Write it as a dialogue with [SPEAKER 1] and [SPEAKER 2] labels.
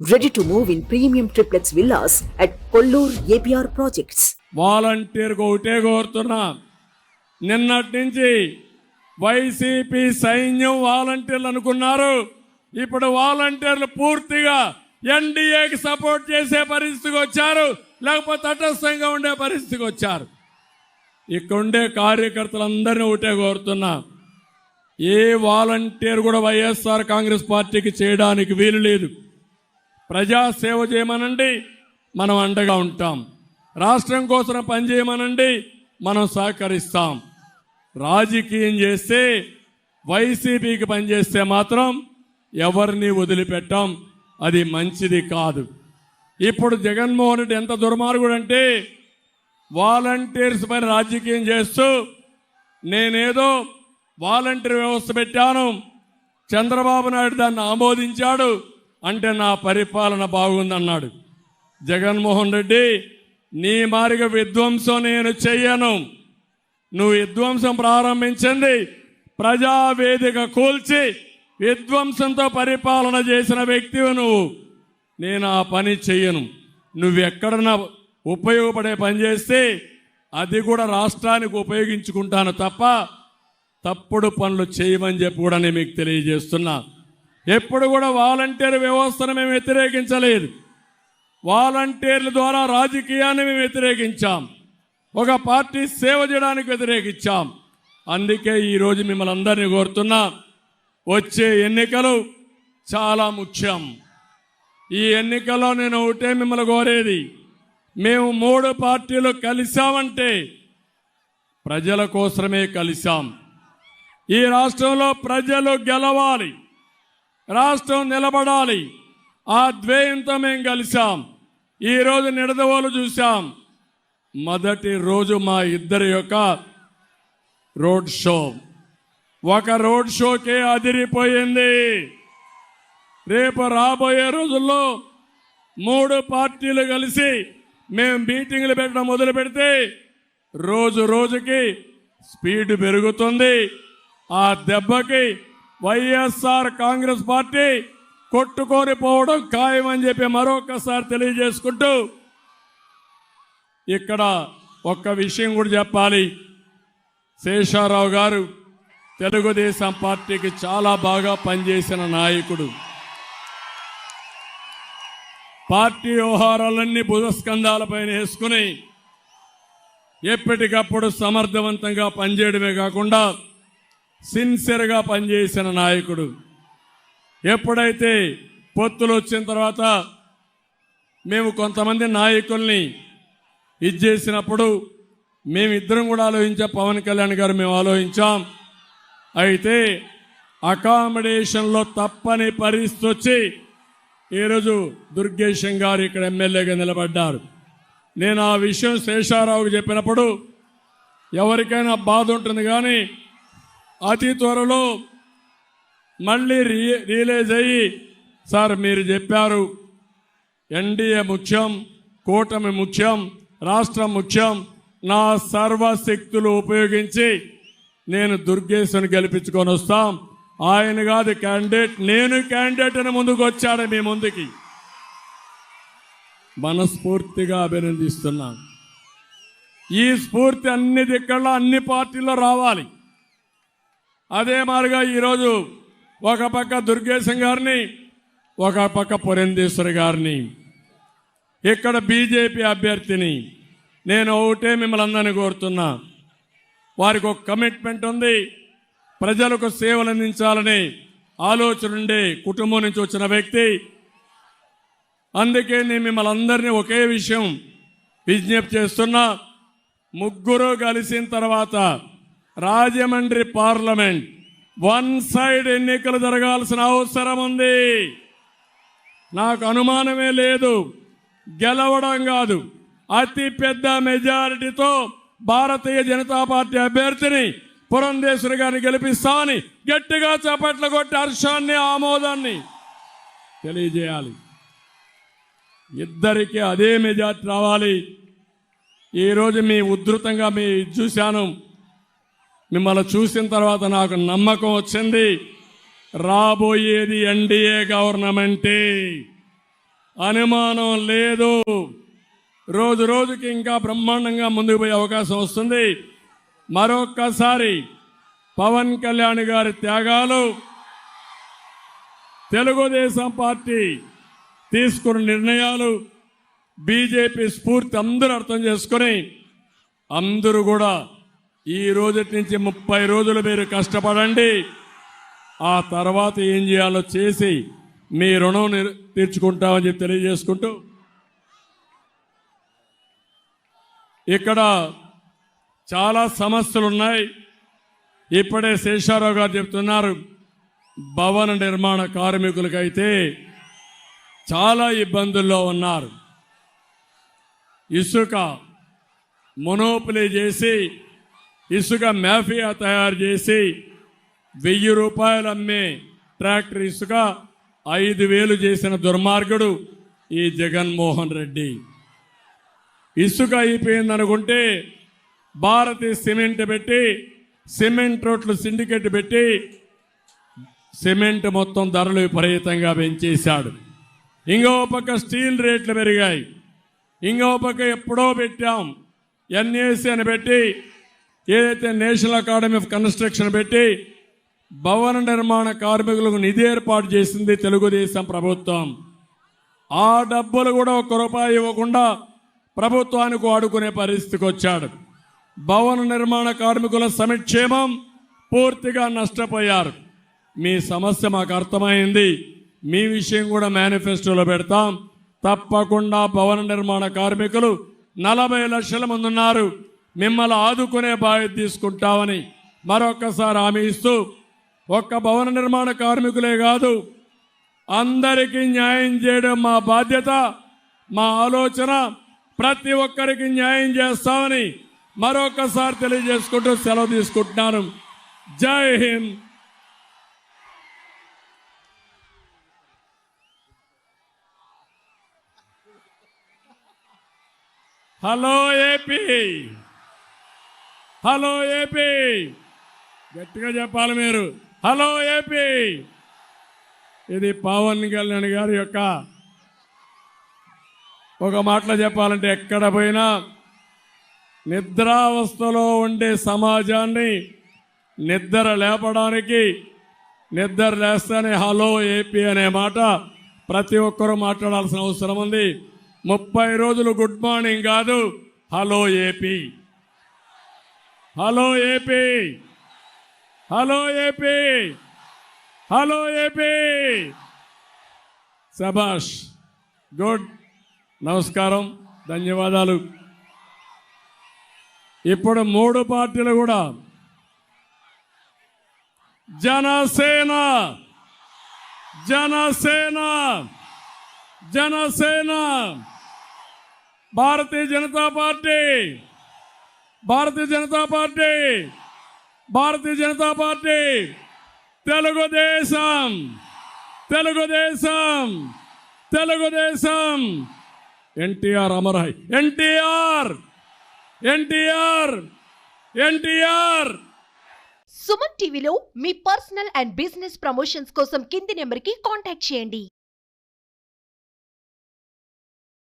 [SPEAKER 1] Ready to move in premium triplex villas at Kollur APR projects.
[SPEAKER 2] వాలంటీర్కు ఒకటే కోరుతున్నా, నిన్నటి నుంచి వైసీపీ సైన్యం వాలంటీర్లు అనుకున్నారు. ఇప్పుడు వాలంటీర్లు పూర్తిగా ఎన్డీఏకి సపోర్ట్ చేసే పరిస్థితికి వచ్చారు, లేకపోతే తటస్థంగా ఉండే పరిస్థితికి వచ్చారు. ఇక్కడ ఉండే కార్యకర్తలందరినీ ఒకటే కోరుతున్నా, ఏ వాలంటీర్ కూడా వైఎస్ఆర్ కాంగ్రెస్ పార్టీకి చేయడానికి వీలు లేదు. ప్రజాసేవ చేయమనండి, మనం అండగా ఉంటాం. రాష్ట్రం కోసం పనిచేయమనండి, మనం సహకరిస్తాం. రాజకీయం చేస్తే, వైసీపీకి పనిచేస్తే మాత్రం ఎవరిని వదిలిపెట్టాం. అది మంచిది కాదు. ఇప్పుడు జగన్మోహన్ రెడ్డి ఎంత దుర్మార్గుడు అంటే, వాలంటీర్స్ పైన రాజకీయం చేస్తూ నేనేదో వాలంటీర్ వ్యవస్థ పెట్టాను, చంద్రబాబు నాయుడు దాన్ని ఆమోదించాడు అంటే నా పరిపాలన బాగుందన్నాడు. జగన్మోహన్ రెడ్డి, నీ మారిగా విధ్వంసం నేను చెయ్యను. నువ్వు విధ్వంసం ప్రారంభించింది ప్రజావేదిక కూల్చి విధ్వంసంతో పరిపాలన చేసిన వ్యక్తివి నువ్వు. నేను ఆ పని చెయ్యను. నువ్వెక్కడన్నా ఉపయోగపడే పని చేస్తే అది కూడా రాష్ట్రానికి ఉపయోగించుకుంటాను తప్ప తప్పుడు పనులు చేయమని చెప్పి కూడా నేను మీకు తెలియజేస్తున్నా. ఎప్పుడు కూడా వాలంటీర్ వ్యవస్థను మేము వ్యతిరేకించలేదు. వాలంటీర్ల ద్వారా రాజకీయాన్ని మేము వ్యతిరేకించాం. ఒక పార్టీ సేవ చేయడానికి వ్యతిరేకించాం. అందుకే ఈరోజు మిమ్మల్ని అందరినీ కోరుతున్నా, వచ్చే ఎన్నికలు చాలా ముఖ్యం. ఈ ఎన్నికల్లో నేను ఒకటే మిమ్మల్ని కోరేది, మేము 3 పార్టీలు కలిసామంటే ప్రజల కోసమే కలిసాం. ఈ రాష్ట్రంలో ప్రజలు గెలవాలి, రాష్ట్రం నిలబడాలి. ఆ ధ్యేయంతో మేము కలిసాం. ఈరోజు నిడదవోలు చూసాం. మొదటి రోజు మా ఇద్దరి యొక్క రోడ్ షో, ఒక రోడ్ షోకే అదిరిపోయింది. రేపు రాబోయే రోజుల్లో 3 పార్టీలు కలిసి మేము మీటింగ్లు పెట్టడం మొదలు పెడితే రోజు రోజుకి స్పీడ్ పెరుగుతుంది. ఆ దెబ్బకి వైఎస్ఆర్ కాంగ్రెస్ పార్టీ కొట్టుకొని పోవడం ఖాయమని చెప్పి మరొకసారి తెలియజేసుకుంటూ, ఇక్కడ ఒక్క విషయం కూడా చెప్పాలి. శేషారావు గారు తెలుగుదేశం పార్టీకి చాలా బాగా పనిచేసిన నాయకుడు. పార్టీ వ్యవహారాలన్నీ భుజస్కంధాలపైన వేసుకుని ఎప్పటికప్పుడు సమర్థవంతంగా పనిచేయడమే కాకుండా సిన్సియర్గా పనిచేసిన నాయకుడు. ఎప్పుడైతే పొత్తులు వచ్చిన తర్వాత మేము కొంతమంది నాయకుల్ని ఇచ్చేసినప్పుడు మేమిద్దరం కూడా ఆలోచించాం, పవన్ కళ్యాణ్ గారు మేము ఆలోచించాం. అయితే అకామిడేషన్లో తప్పని పరిస్థితి వచ్చి ఈరోజు దుర్గేశం గారు ఇక్కడ ఎమ్మెల్యేగా నిలబడ్డారు. నేను ఆ విషయం శేషారావుకి చెప్పినప్పుడు ఎవరికైనా బాధ ఉంటుంది, కానీ అతి త్వరలో మళ్ళీ రియలైజ్ అయ్యి, సార్ మీరు చెప్పారు ఎన్డీఏ ముఖ్యం, కూటమి ముఖ్యం, రాష్ట్రం ముఖ్యం, నా సర్వశక్తులు ఉపయోగించి నేను దుర్గేశను గెలిపించుకొని వస్తాం. ఆయన కాదు క్యాండిడేట్, నేను క్యాండిడేట్ అని ముందుకు వచ్చాడు. మీ ముందుకి మనస్ఫూర్తిగా అభినందిస్తున్నాను. ఈ స్ఫూర్తి అన్ని దిక్కల్లో అన్ని పార్టీల్లో రావాలి. అదే మాదిరిగా ఈరోజు ఒక పక్క దుర్గేశం గారిని, ఒక పక్క పురంధేశ్వరి గారిని, ఇక్కడ బీజేపీ అభ్యర్థిని నేను ఒకటే మిమ్మల్ని అందరినీ కోరుతున్నా, వారికి ఒక కమిట్మెంట్ ఉంది. ప్రజలకు సేవలు అందించాలనే ఆలోచన ఉండే కుటుంబం నుంచి వచ్చిన వ్యక్తి. అందుకే నేను మిమ్మల్ని అందరినీ ఒకే విషయం విజ్ఞప్తి చేస్తున్నా, ముగ్గురు కలిసిన తర్వాత రాజమండ్రి పార్లమెంట్ 1 సైడ్ ఎన్నికలు జరగాల్సిన అవసరం ఉంది. నాకు అనుమానమే లేదు, గెలవడం కాదు, అతి పెద్ద మెజారిటీతో భారతీయ జనతా పార్టీ అభ్యర్థిని పురంధేశ్వరి గారిని గెలిపిస్తామని గట్టిగా చప్పట్లు కొట్టి హర్షాన్ని, ఆమోదాన్ని తెలియజేయాలి. ఇద్దరికి అదే మెజార్టీ రావాలి. ఈరోజు మీ ఉధృతంగా మీ చూశాను, మిమ్మల్ని చూసిన తర్వాత నాకు నమ్మకం వచ్చింది, రాబోయేది ఎన్డీఏ గవర్నమెంటే. అనుమానం లేదు. రోజు రోజుకి ఇంకా బ్రహ్మాండంగా ముందుకు పోయే అవకాశం వస్తుంది. మరొక్కసారి పవన్ కళ్యాణ్ గారి త్యాగాలు, తెలుగుదేశం పార్టీ తీసుకున్న నిర్ణయాలు, బీజేపీ స్ఫూర్తి అందరూ అర్థం చేసుకొని అందరూ కూడా ఈ రోజు నుంచి 30 రోజులు మీరు కష్టపడండి. ఆ తర్వాత ఏం చేయాలో చేసి మీ రుణం తీర్చుకుంటామని చెప్పి తెలియజేసుకుంటూ, ఇక్కడ చాలా సమస్యలు ఉన్నాయి. ఇప్పుడే శేషారావు గారు చెప్తున్నారు, భవన నిర్మాణ కార్మికులకైతే చాలా ఇబ్బందుల్లో ఉన్నారు. ఇసుక మొనోపలి చేసి, ఇసుక మాఫియా తయారు చేసి 1000 రూపాయలు అమ్మే ట్రాక్టర్ ఇసుక 5000 చేసిన దుర్మార్గుడు ఈ జగన్మోహన్ రెడ్డి. ఇసుక అయిపోయిందనుకుంటే భారతీయ సిమెంట్ పెట్టి, సిమెంట్ రోడ్లు సిండికేట్ పెట్టి సిమెంట్ మొత్తం ధరలు విపరీతంగా పెంచేశాడు. ఇంకో పక్క స్టీల్ రేట్లు పెరిగాయి. ఇంకో పక్క ఎప్పుడో పెట్టాం ఎన్ఏసి అని పెట్టి, ఏదైతే నేషనల్ అకాడమీ ఆఫ్ కన్స్ట్రక్షన్ పెట్టి భవన నిర్మాణ కార్మికులకు నిధి ఏర్పాటు చేసింది తెలుగుదేశం ప్రభుత్వం. ఆ డబ్బులు కూడా 1 రూపాయి ఇవ్వకుండా ప్రభుత్వానికి వాడుకునే పరిస్థితికి వచ్చాడు. భవన నిర్మాణ కార్మికుల సంక్షేమం పూర్తిగా నష్టపోయారు. మీ సమస్య మాకు అర్థమైంది. మీ విషయం కూడా మేనిఫెస్టోలో పెడతాం. తప్పకుండా భవన నిర్మాణ కార్మికులు 40 లక్షల మంది ఉన్నారు. మిమ్మల్ని ఆదుకునే బాధ్యత తీసుకుంటామని మరొక్కసారి హామీ ఇస్తూ, ఒక్క భవన నిర్మాణ కార్మికులే కాదు, అందరికీ న్యాయం చేయడం మా బాధ్యత, మా ఆలోచన. ప్రతి ఒక్కరికి న్యాయం చేస్తామని మరొకసారి తెలియజేసుకుంటూ సెలవు తీసుకుంటున్నాను. జై Hind. Hello AP, hello AP, గట్టిగా చెప్పాలి మీరు. Hello AP. ఇది పవన్ కళ్యాణ్ గారి యొక్క ఒక మాటలో చెప్పాలంటే, ఎక్కడ పోయినా నిద్రావస్థలో ఉండే సమాజాన్ని నిద్ర లేపడానికి, నిద్ర లేస్తేనే హలో ఏపీ అనే మాట ప్రతి ఒక్కరూ మాట్లాడాల్సిన అవసరం ఉంది. 30 రోజులు గుడ్ మార్నింగ్ కాదు, hello AP, hello AP, hello AP, hello AP. శభాష్, గుడ్. నమస్కారం, ధన్యవాదాలు. ఇప్పుడు 3 పార్టీలు కూడా Janasena, Janasena, Janasena, Bharatiya Janata party, Bharatiya Janata party, Bharatiya Janata party, Telugu Desam, Telugu Desam, Telugu Desam. NTR అమరాయ్, NTR, NTR, NTR.
[SPEAKER 3] Suman టీవీలో మీ పర్సనల్ అండ్ బిజినెస్ ప్రమోషన్స్ కోసం కింది నెంబర్కి కాంటాక్ట్ చేయండి.